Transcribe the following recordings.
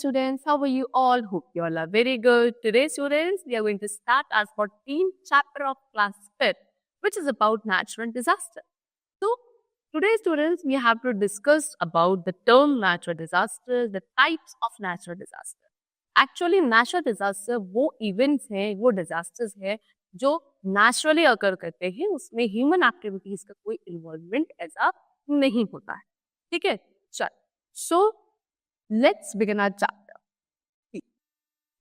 students. How are you all? Hope you all are very good. Today, students, we are going to start our 14th chapter of class 5th, which is about natural disaster. So, today, students, we have to discuss about the term natural disaster, the types of natural disaster. Actually natural disaster वो events हैं, वो disasters हैं जो naturally अकर करते हैं, उसमें human activities का कोई इन्वॉल्वमेंट ऐसा नहीं होता है. ठीक है, चल. So let's begin our chapter.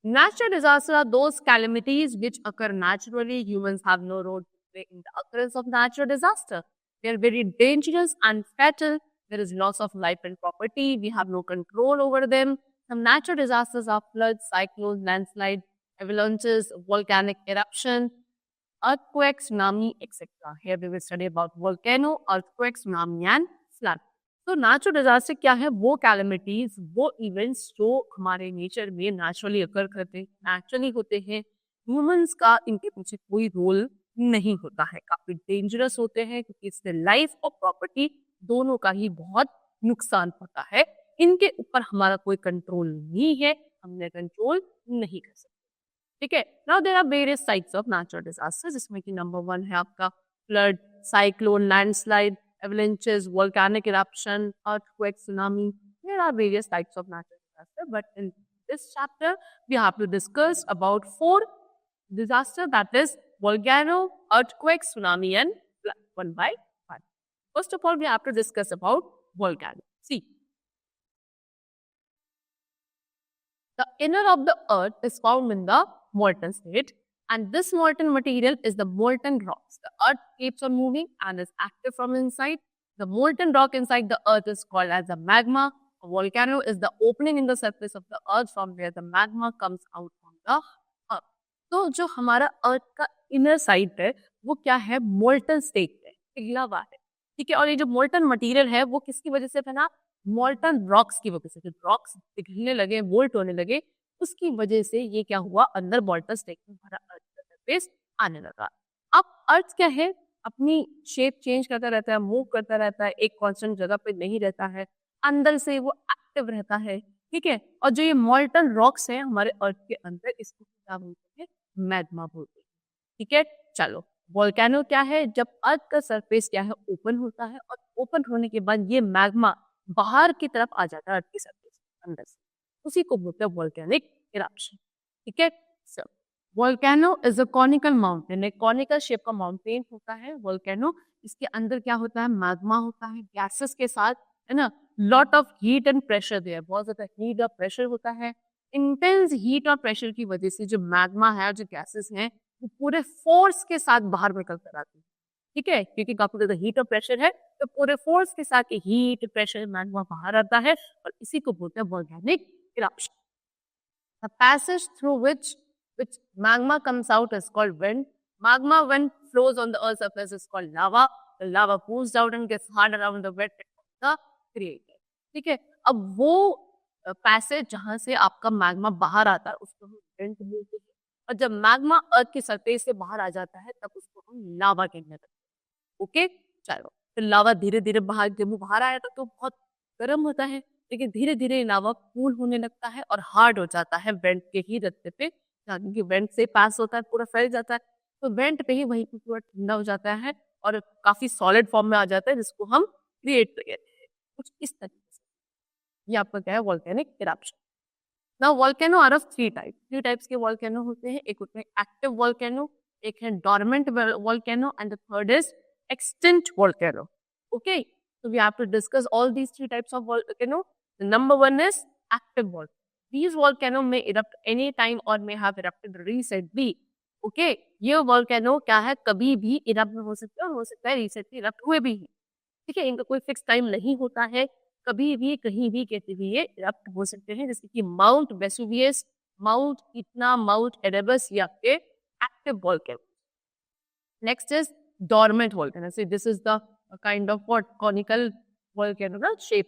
Natural disasters are those calamities which occur naturally. Humans have no role to play in the occurrence of natural disaster. They are very dangerous and fatal. There is loss of life and property. We have no control over them. Some natural disasters are floods, cyclones, landslides, avalanches, volcanic eruption, earthquake, tsunami, etc. Here we will study about volcano, earthquake, tsunami and flood. तो natural disaster क्या है? वो calamities, वो events जो हमारे nature में naturally अकर करते हैं, नेचुरली होते हैं. ह्यूमंस का इनके पीछे कोई रोल नहीं होता है. काफी डेंजरस होते हैं क्योंकि इससे लाइफ और प्रॉपर्टी दोनों का ही बहुत नुकसान होता है. इनके ऊपर हमारा कोई कंट्रोल नहीं है, हमने कंट्रोल नहीं कर सकते. ठीक है. Now there are various types of natural disasters, जिसमें कि नंबर 1 है आपका flood, cyclone, landslide, avalanches, volcanic eruption, earthquake, tsunami. There are various types of natural disaster, but in this chapter we have to discuss about 4 disasters, that is volcano, earthquake, tsunami and flood, one by one. First of all, we have to discuss about volcano. See, the inner of the earth is found in the molten state, and this molten material is the molten rocks. The earth keeps on moving and is active from inside. The molten rock inside the earth is called as a magma. A volcano is the opening in the surface of the earth from where the magma comes out from the earth. तो जो हमारा अर्थ का inner side है वो क्या है? Molten state है, पिघला हुआ है. ठीक है. और ये जो मोल्टन मटेरियल है वो किसकी वजह से बना? मोल्टन रॉक्स की वजह से. रॉक्स पिघलने लगे, मोल्ट होने लगे, उसकी वजह से ये क्या हुआ? अंदर मोल्टन स्टेट में हमारा अर्थ का सरफेस आने लगा. अब अर्थ क्या है? अपनी शेप चेंज करता रहता है, मूव करता रहता है, एक कांस्टेंट जगह पे नहीं रहता है, अंदर से वो एक्टिव रहता है. ठीक है. और जो ये मोल्टन रॉक्स हैं हमारे अर्थ के अंदर, इसको क्या बोलते हैं? मैग्मा बोलते हैं. ठीक है. चलो, वोल्केनो क्या है? जब अर्थ का सरफेस क्या है? ओपन होता है, और ओपन होने के बाद ये मैग्मा बाहर की तरफ आ जाता है अर्थ की सरफेस अंदर से, उसी को बोलते हैं वोल्केनिक इरप्शन. ठीक है. So volcano is a conical mountain. एक कॉनिकल शेप का माउंटेन होता है वोल्केनो. इसके अंदर क्या होता है? मैग्मा होता है, गैसेस के साथ, है ना. Lot of heat and pressure there, बहुत ज्यादा हीट और प्रेशर होता है. इंटेंस हीट और प्रेशर की वजह से जो मैग्मा है, जो गैसेस हैं, वो पूरे फोर्स के साथ बाहर निकल कर आती है. ठीक है. क्योंकि काफी ज्यादा हीट और प्रेशर है, तो पूरे फोर्स के साथ हीट, प्रेशर, मैग्मा बाहर आता है, और इसी को बोलते हैं volcanic eruption. The passage through which magma comes out is called vent. Magma, when flows on the earth's surface, is called lava. The lava pulls out and gets hard around the vent of the creator. ठीक है. अब वो passage जहां से आपका magma बाहर आता है उसको हम वेंट बोलते हैं, और जब मैग्मा अर्थ की सरफेस से बाहर आ जाता है तब उसको हम लावा कहने लगते हैं. ओके. चलो, फिर लावा धीरे धीरे बाहर, जब वो बाहर आया था तो बहुत गर्म होता है, लेकिन धीरे धीरे लावा कूल होने लगता है और हार्ड हो जाता है वेंट के ही रास्ते पे, क्योंकि वेंट से पास होता है, पूरा फैल जाता है, तो वेंट पे ही वहीं पे पूरा ठंडा हो जाता है और काफी सॉलिड फॉर्म में आ जाता है, जिसको हम क्रिएट कहते हैं. कुछ इस तरीके से ये आपका क्या है? Volcanic eruption. Now volcano are of 3 types. 3 types के वोल्केनो होते हैं. एक होते हैं एक्टिव वोल्केनो, एक है dormant volcano, and the third is extinct volcano. Okay, so we have to discuss all these 3 types of volcano. The number 1 is active volcano. These volcano may erupt any time or may have erupted recently. Okay, ये volcano क्या है? कभी भी erupt हो सकते हैं, और हो सकता है recently erupt हुए भी हैं. ठीक है. इनका कोई फिक्स टाइम नहीं होता है, कभी भी कहीं भी कहते भी ये erupt हो सकते हैं, जैसे कि mount Vesuvius, mount Etna, mount Erebus, ये आपके active volcano. Next is dormant volcano. See, this is the kind of what? Conical volcano shape.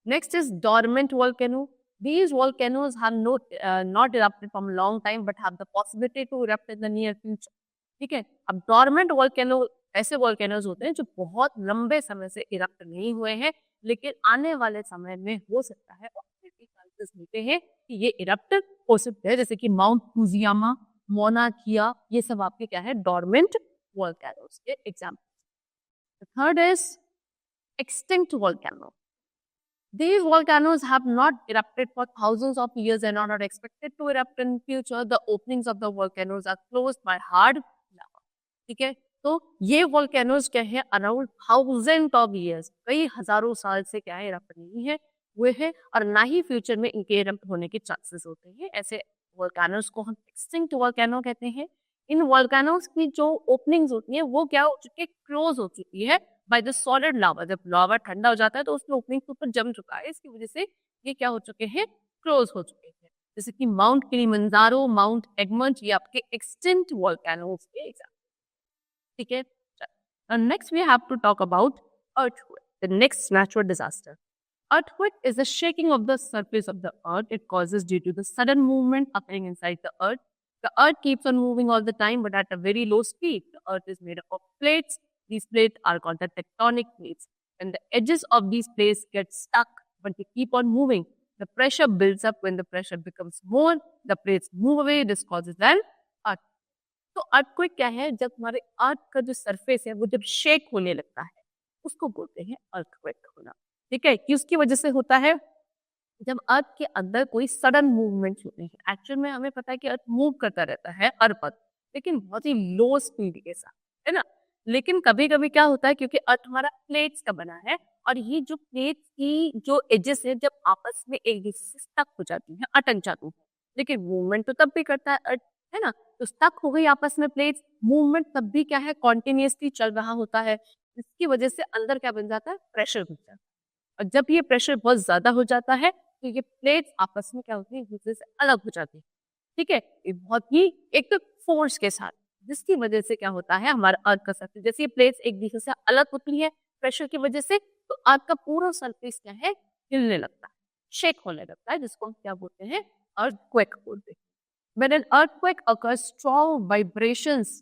Next is dormant volcano. These volcanoes have not erupted from a long time, but have the possibility to erupt in the near future. ठीक है. अब dormant volcano ऐसे volcanoes होते हैं जो बहुत लंबे समय से erupt नहीं हुए हैं, लेकिन आने वाले समय में हो सकता है, और 30 साल चांसेस मिलते हैं कि ये इरप्ट हो सकते हैं, जैसे कि माउंट फुजियामा, मोना किया, ये सब आपके क्या है, डोरमेंट वोल्केनोस के example. Third is extinct volcano. These volcanoes have not erupted for thousands of years and are not expected to erupt in future. The openings of the volcanoes are closed by hard lava. ठीक है, तो ये volcanoes क्या है, around thousands of years, कई हजारों साल से क्या है, erupt नहीं है हुए हैं, और ना ही फ्यूचर में इनके erupt होने के चांसेस होते हैं। ऐसे volcanoes को हम extinct volcano कहते हैं। इन volcanoes की जो openings होती है वो क्या हो चुकी है, close हो चुकी है बाय द सॉलिड लावा। जब लावा ठंडा हो जाता है तो उसमें ओपनिंग के ऊपर जम चुका है, इसकी वजह से ये क्या हो चुके हैं, क्लोज हो चुके हैं। जैसे कि माउंट किलिमंजारो, माउंट एगमंट, ये आपके एक्सटिंक्ट वोल्केनोस के एग्जाम्पल। ठीक है, next we have to talk about earthquake, the next natural disaster. Earthquake is the shaking of the surface of the earth. It causes due to the sudden movement occurring inside the earth. The earth keeps on moving all the time, but at a very low speed. The earth is made up of plates. These plates are called the tectonic plates. When the edges of these plates get stuck, but they keep on moving, the pressure builds up. When the pressure becomes more, the plates move away. This causes an earth. तो earthquake क्या है, जब हमारे अर्थ का जो surface है वो जब शेक होने लगता है, उसको बोलते हैं earthquake होना। ठीक है, कि उसकी वजह से होता है जब अर्थ के अंदर कोई सडन मूवमेंट होते हैं। एक्चुअल में हमें पता है कि अर्थ मूव करता रहता है हर पल, लेकिन बहुत ही लो स्पीड के साथ, है ना। लेकिन कभी कभी क्या होता है, क्योंकि अर्थ हमारा प्लेट्स का बना है, और ये जो प्लेट्स की जो एजेस है जब आपस में एक दूसरे से स्टक हो जाती है, अटक जाती है, लेकिन मूवमेंट तो तब भी करता है अर्थ, है ना। तो स्टक हो गई आपस में प्लेट्स, मूवमेंट तब भी क्या है, कॉन्टिन्यूसली चल रहा होता है। इसकी वजह से अंदर क्या बन जाता है, प्रेशर बन जाता है, और जब ये प्रेशर बहुत ज्यादा हो जाता है तो ये प्लेट्स आपस में क्या होती है, एक दूसरे से अलग हो जाती है। ठीक है, ये बहुत ही एक तो फोर्स के साथ, जिसकी वजह से क्या होता है, हमारा अर्थ का सरफेस, जैसे ये प्लेट्स एक दूसरे से अलग होती है प्रेशर की वजह से, तो अर्थ का पूरा सरफेस क्या है, हिलने लगता है, शेक होने लगता है, जिसको हम क्या बोलते हैं, अर्थक्वेक बोलते हैं। When an earthquake occurs, strong vibrations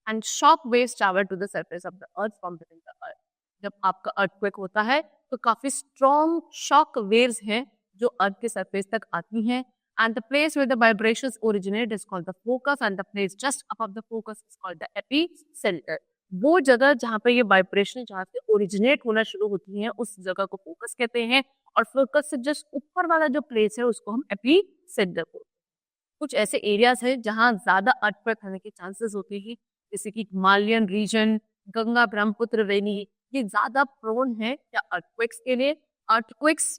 and shock waves travel to the surface of the earth from within the earth. जब आपका earthquake होता है तो काफी स्ट्रॉन्ग शॉक वेव्स हैं जो अर्थ के सरफेस तक आती हैं, and the place where the vibrations originate is called the focus, and the place just above the focus is called the epicenter. वो जगह जहाँ पे ये वाइब्रेशन जहाँ से ओरिजिनेट होना शुरू होती है उस जगह को फोकस कहते हैं, और फोकस से जस्ट ऊपर वाला जो प्लेस है उसको हम एपीसेंटर बोलते हैं। कुछ ऐसे एरियाज हैं जहाँ ज्यादा अर्थक्वेक होने के चांसेस होते हैं, जैसे कि हिमालयन रीजन, गंगा ब्रह्मपुत्र वैली, ये ज्यादा प्रोन है क्या अर्थक्वेक्स के लिए। अर्थक्वेक्स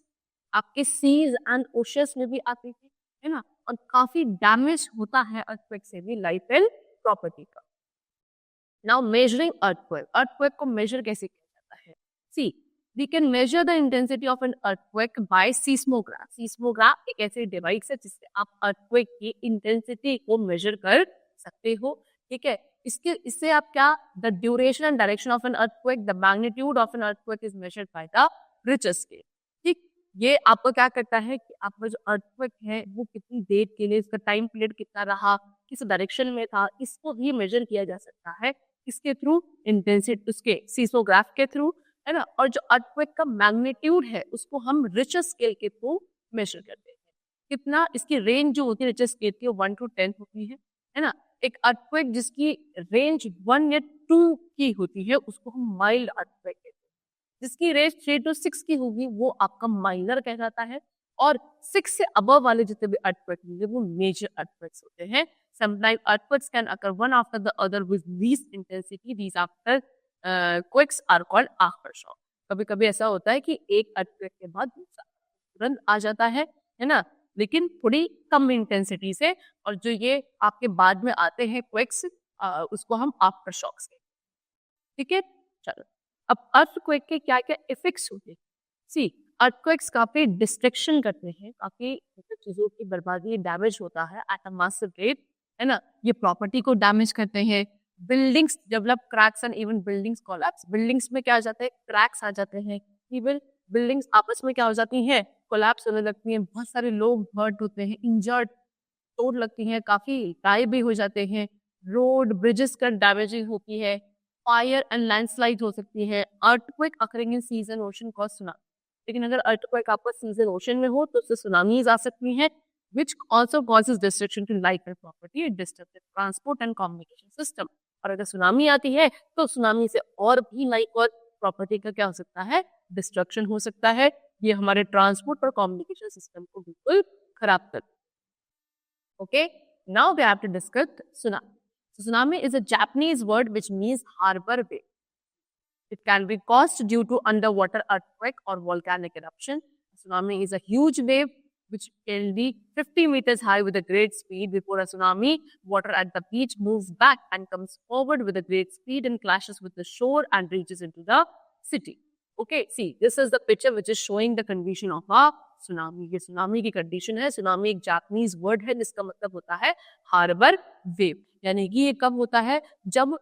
आपके सीज एंड ओशंस में भी आते हैं, है ना, और काफी डैमेज होता है अर्थक्वेक से भी लाइफ एंड प्रॉपर्टी का। नाउ मेजरिंग अर्थक्वेक, अर्थक्वेक को मेजर कैसे किया जाता है, see we can measure the intensity of an earthquake by seismograph. Seismograph एक ऐसी डिवाइस है जिससे आप अर्थक्वेक की इंटेंसिटी को मेजर कर सकते हो। ठीक है, इससे आप क्या, the duration and direction of an earthquake, the magnitude of an earthquake is measured by the Richter scale. ठीक, ये आपको क्या करता है कि आपका जो अर्थक्वेक है वो कितनी देर के लिए, इसका टाइम पीरियड कितना रहा, किस डायरेक्शन में था, इसको भी मेजर किया जा सकता है इसके थ्रू, इंटेंसिटी उसके सीस्मोग्राफ के थ्रू, है ना। और जो अर्थक्वेक का मैग्नीट्यूड है उसको हम रिक्टर स्केल के थ्रू मेजर करते हैं। कितना, इसकी रेंज जो होती है रिक्टर स्केल की 1 to 10 होती है ना। एक अर्थक्वेक जिसकी रेंज 1 या 2 की होती है उसको हम माइल्ड अर्थक्वेक कहते हैं, जिसकी रेंज 3 to 6 की होगी वो आपका माइनर कहलाता है, और 6 से अबव वाले जितने भी अर्थक्वेक होंगे वो मेजर अर्थक्वेक्स होते हैं। Sometimes earthquakes can occur one after the other with least intensity. These after quakes are called aftershock. कभी कभी ऐसा होता है कि एक अर्थक्वेक के बाद दूसरा तुरंत आ जाता है ना, लेकिन थोड़ी कम इंटेंसिटी से, और जो ये आपके बाद में आते हैं क्वेक्स उसको हम आफ्टर शॉक्स कहते हैं। ठीक है, चलो अब अर्थक्वेक के क्या क्या इफेक्ट्स होते हैं। सी अर्थक्वेक्स काफी डिस्ट्रक्शन करते हैं, काफी चीजों की बर्बादी, डैमेज होता है एट अ मासिव रेट, है ना। ये प्रॉपर्टी को डैमेज करते हैं, buildings develop cracks and even buildings collapse. Buildings में क्या आ जाता है, क्रैक्स आ जाते हैं, इवन बिल्डिंग्स आपस में क्या हो जाती हैं, कोलैप्स होने लगती हैं, बहुत सारे लोग हर्ट होते हैं, इंजर्ड, चोट लगती है, काफी गायब भी हो जाते हैं, रोड ब्रिजेस का डैमेजिंग होती है, फायर एंड लैंडस्लाइड हो सकती है, earthquake occurring in season ocean cause tsunami. लेकिन अगर अर्थक्वेक आपका सीजन ओशन में हो तो उससे सुनामीज आ सकती हैं, which also causes destruction to life and property, it disturbs the transport and communication system. और अगर सुनामी आती है तो सुनामी से और भी लाइफ और प्रॉपर्टी का क्या हो सकता है, डिस्ट्रक्शन हो सकता है। ये हमारे ट्रांसपोर्ट और कम्युनिकेशन सिस्टम को बिल्कुल खराब कर। Okay, now we have to discuss tsunami. So tsunami is a Japanese word which means harbor wave. It can be caused due to underwater earthquake or volcanic eruption. Tsunami is a huge wave which can be 50 meters high with a great speed. Before a tsunami, water at the beach moves back and comes forward with a great speed and clashes with the shore and reaches into the city. Okay, see, this is the picture which is showing the condition of a tsunami. ये tsunami की condition है. Tsunami एक Japanese word है जिसका मतलब होता है harbor wave. यानी कि ये कब होता है, जब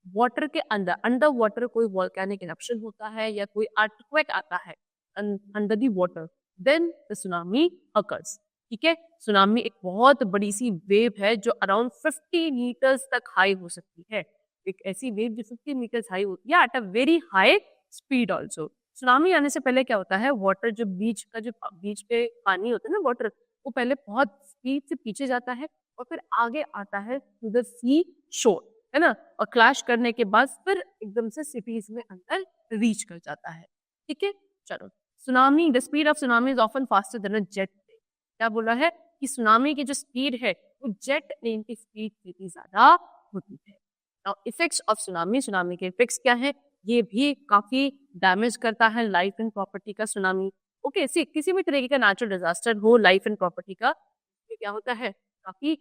वाटर के अंडर वाटर कोई वॉल्केनिक इरप्शन होता है या कोई अर्थक्वेक आता है under the water, then the tsunami occurs. ठीक है, सुनामी एक बहुत बड़ी सी वेव है जो अराउंड 50 मीटर्स तक हाई हो सकती है। एक ऐसी वेव जो 50 मीटर्स हाई होती है at a very high speed also. Tsunami आने से पहले क्या होता है, वाटर जो बीच पे पानी होता है ना वाटर, वो पहले बहुत स्पीड से पीछे जाता है और फिर आगे आता है टू द सी शोर, है ना, और क्लैश करने के बाद फिर एकदम से सिटीज में अंदर रीच कर जाता है। ठीक है, चलो, tsunami, the speed of tsunami is often faster than a jet plane. क्या बोला है कि सुनामी की जो स्पीड है वो जेट प्लेन की स्पीड से भी ज्यादा होती है। Now effects of tsunami, tsunami के इफेक्ट्स क्या है, ये भी काफी डैमेज करता है लाइफ एंड प्रॉपर्टी का सुनामी। ओके, किसी भी तरीके का नेचुरल डिजास्टर हो लाइफ एंड प्रॉपर्टी का, ये क्या होता है, काफी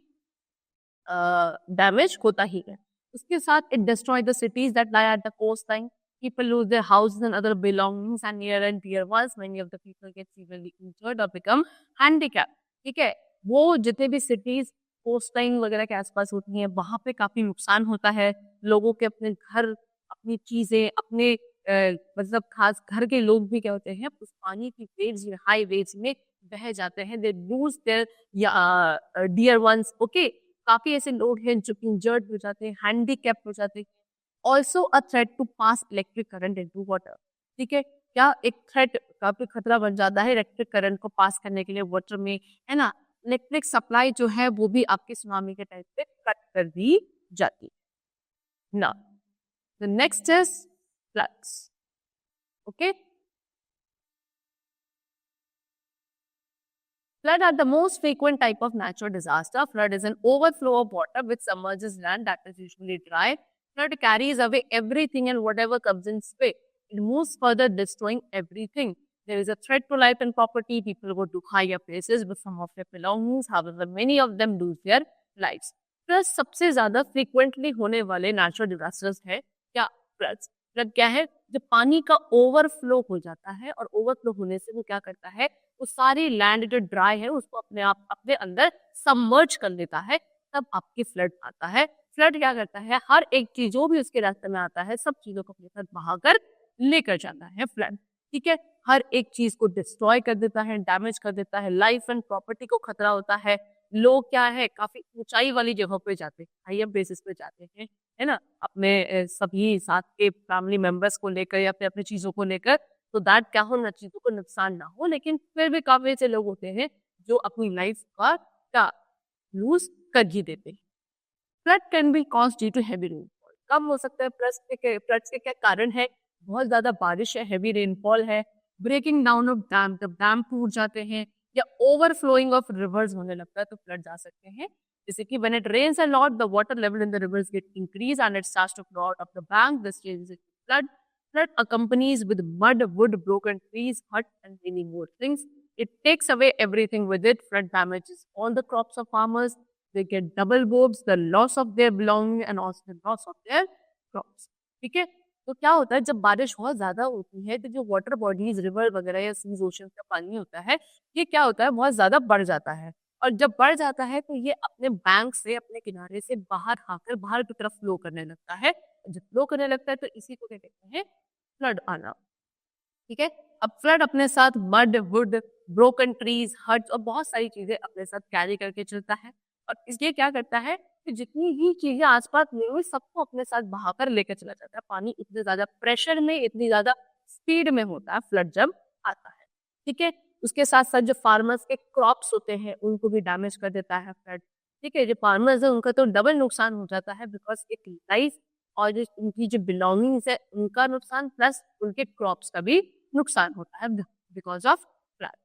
डैमेज होता ही है। उसके साथ it destroy the cities that lie at the coast line, people lose their houses and other belongings and near and dear ones, many of the people get severely injured or become handicapped। ठीक है, वो जितने भी cities coast line वगैरह के आसपास होती हैं वहां पे काफी नुकसान होता है, लोगों के अपने घर, अपनी चीजें, अपने मतलब खास घर के लोग भी क्या होते हैं उस पानी की वेव्स में, हाई वेव्स में बह जाते हैं, they lose their dear ones. Okay, काफी ऐसे लोग हैं जो इंजर्ड हो जाते हैं, हैंडीकैप हो जाते हैं। Also a threat to pass electric current into water. ठीक है, क्या एक थ्रेट, काफी खतरा बन जाता है इलेक्ट्रिक करंट को पास करने के लिए वाटर में, है ना। इलेक्ट्रिक सप्लाई जो है वो भी आपके सुनामी के टाइम पे कट कर दी जाती है। Now the next is floods. Okay, flood are the most frequent type of natural disaster. Flood is an overflow of water which submerges land that is usually dry. Flood carries away everything and whatever comes in its way. It moves further, destroying everything. There is a threat to life and property. People go to higher places with some of their belongings. However, many of them lose their lives. Plus, सबसे ज्यादा frequently होने वाले natural disasters है क्या, floods। Flood क्या है, जब पानी का ओवरफ्लो हो जाता है और ओवरफ्लो होने से वो क्या करता है, वो सारी लैंड जो ड्राई है उसको अपने आप अपने अंदर सबमर्ज कर लेता है, तब आपके फ्लड आता है। फ्लड क्या करता है, हर एक चीज जो भी उसके रास्ते में आता है सब चीजों को अपने साथ बहाकर लेकर जाता है फ्लड। ठीक है, हर एक चीज को डिस्ट्रॉय कर देता है, डैमेज कर देता है, लाइफ एंड प्रॉपर्टी को खतरा होता है। लोग क्या है, काफी ऊंचाई वाली जगह पे जाते हैं, हाइयर बेसिस पे जाते हैं, है ना, अपने सभी साथ के फैमिली मेंबर्स को लेकर या फिर अपनी चीजों को लेकर, तो दैट क्या हो ना, चीजों को नुकसान ना हो, लेकिन फिर भी काफी ऐसे लोग होते हैं जो अपनी लाइफ का क्या लूज कर ही देते हैं। Flood can be cause due to heavy rainfall. कब हो सकता है फ्लड्स के क्या कारण है, बहुत ज्यादा बारिश है, हैवी रेनफॉल है, ब्रेकिंग डाउन ऑफ डैम, जब डैम टूट जाते हैं, या ओवरफ्लोइंग ऑफ रिवर्स होने लगता है तो फ्लड आ सकते हैं। जैसे कि when it rains a lot, the water level in the rivers get increased and it starts to flow out of the bank. This changes into flood. Flood accompanies with mud, wood, broken trees, hut, and many more things. It takes away everything with it. Flood damages all the crops of farmers. They get double woes, the loss of their belongings and also the loss of their crops. ठीक है, तो क्या होता है जब बारिश बहुत ज्यादा होती है तो जो वाटर बॉडीज, रिवर वगैरह या सीज, ओशन का पानी होता है, ये क्या होता है, बहुत ज्यादा बढ़ जाता है। और जब बढ़ जाता है तो ये अपने बैंक से, अपने किनारे से बाहर आकर बाहर की तरफ फ्लो करने लगता है। जब फ्लो करने लगता है तो इसी को क्या कहते हैं, फ्लड आना। ठीक है, अब फ्लड अपने साथ mud, would, broken trees, huts और बहुत सारी चीजें अपने साथ कैरी करके चलता है, और इसलिए क्या करता है कि जितनी भी चीजें आसपास नहीं हुई सबको अपने साथ बहाकर लेकर चला जाता है। पानी इतने ज्यादा प्रेशर में, इतनी ज्यादा स्पीड में होता है फ्लड जब आता है, ठीक है। उसके साथ साथ जो फार्मर्स के क्रॉप्स होते हैं उनको भी डैमेज कर देता है फ्लड, ठीक है। जो फार्मर्स है उनका तो डबल नुकसान हो जाता है, बिकॉज एक लाइफ और जो उनकी जो बिलोंगिंग्स है उनका नुकसान, प्लस उनके क्रॉप्स का भी नुकसान होता है because of flood.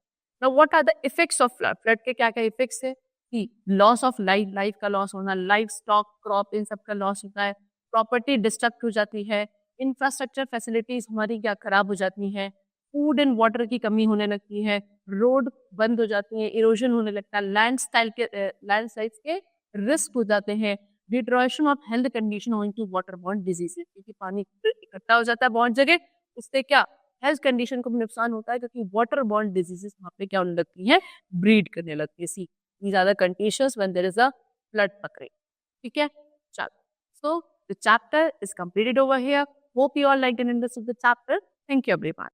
Now what are the effects of flood? Flood के क्या क्या इफेक्ट्स है कि लॉस ऑफ लाइफ, लाइफ का लॉस होना, लाइफ स्टॉक, क्रॉप, इन सब का लॉस होता है, प्रॉपर्टी डिस्ट्रक्ट हो जाती है, इंफ्रास्ट्रक्चर फैसिलिटीज हमारी क्या खराब हो जाती हैं, फूड एंड वाटर की कमी होने लगती है, रोड बंद हो जाती है, इरोजन होने लगता है, लैंडस्लाइड्स के रिस्क हो जाते हैं, deterioration of health condition owing to water borne diseases, क्योंकि पानी इकट्ठा हो जाता है बहुत जगह, उससे क्या हेल्थ कंडीशन को भी नुकसान होता है, क्योंकि वाटर बॉर्न डिजीजेस वहाँ पे क्या होने लगती है, ब्रीड करने लगती है। सी these are the conditions when there is a flood occurring, ठीक है। चलो, so the chapter is completed over here. Hope you all liked and understood the chapter. Thank you everyone.